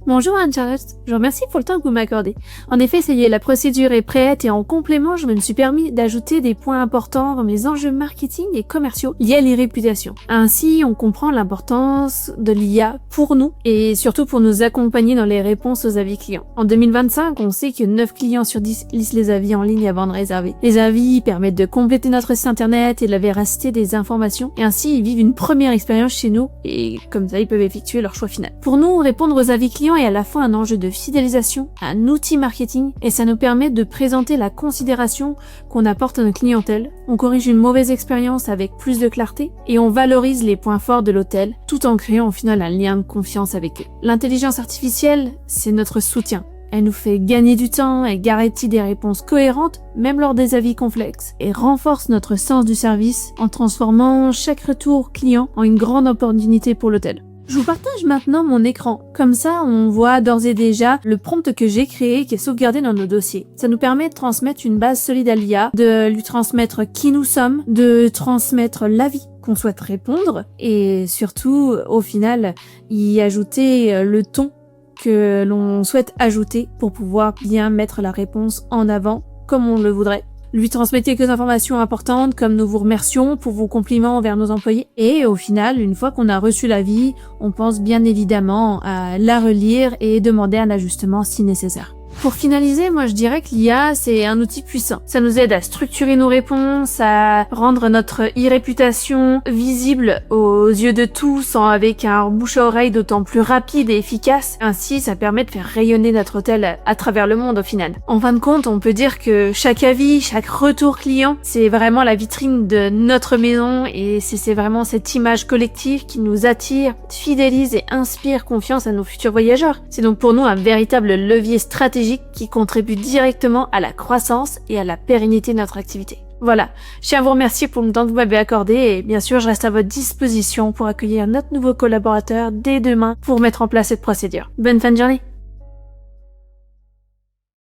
Bonjour Anne-Charlotte, je vous remercie pour le temps que vous m'accordez. En effet, ça y est, la procédure est prête et en complément, je me suis permis d'ajouter des points importants dans mes enjeux marketing et commerciaux liés à l'e-réputation. Ainsi, on comprend l'importance de l'IA pour nous et surtout pour nous accompagner dans les réponses aux avis clients. En 2025, on sait que 9 clients sur 10 lisent les avis en ligne avant de réserver. Les avis permettent de compléter notre site internet et de la véracité des informations et ainsi ils vivent une première expérience chez nous et comme ça ils peuvent effectuer leur choix final. Pour nous, répondre aux avis clients est à la fois un enjeu de fidélisation, un outil marketing et ça nous permet de présenter la considération qu'on apporte à notre clientèle. On corrige une mauvaise expérience avec plus de clarté et on valorise les points forts de l'hôtel tout en créant au final un lien de confiance avec eux. L'intelligence artificielle, c'est notre soutien. Elle nous fait gagner du temps, elle garantit des réponses cohérentes, même lors des avis complexes, et renforce notre sens du service en transformant chaque retour client en une grande opportunité pour l'hôtel. Je vous partage maintenant mon écran. Comme ça, on voit d'ores et déjà le prompt que j'ai créé qui est sauvegardé dans nos dossiers. Ça nous permet de transmettre une base solide à l'IA, de lui transmettre qui nous sommes, de transmettre l'avis qu'on souhaite répondre et surtout, au final, y ajouter le ton que l'on souhaite ajouter pour pouvoir bien mettre la réponse en avant comme on le voudrait. Lui transmettre quelques informations importantes comme nous vous remercions pour vos compliments envers nos employés et au final, une fois qu'on a reçu l'avis, on pense bien évidemment à la relire et demander un ajustement si nécessaire. Pour finaliser, moi je dirais que l'IA c'est un outil puissant. Ça nous aide à structurer nos réponses, à rendre notre e-réputation visible aux yeux de tous avec un bouche à oreille d'autant plus rapide et efficace. Ainsi, ça permet de faire rayonner notre hôtel à travers le monde au final. En fin de compte, on peut dire que chaque avis, chaque retour client, c'est vraiment la vitrine de notre maison et c'est vraiment cette image collective qui nous attire, fidélise et inspire confiance à nos futurs voyageurs. C'est donc pour nous un véritable levier stratégique qui contribue directement à la croissance et à la pérennité de notre activité. Voilà, je tiens à vous remercier pour le temps que vous m'avez accordé et bien sûr je reste à votre disposition pour accueillir notre nouveau collaborateur dès demain pour mettre en place cette procédure. Bonne fin de journée!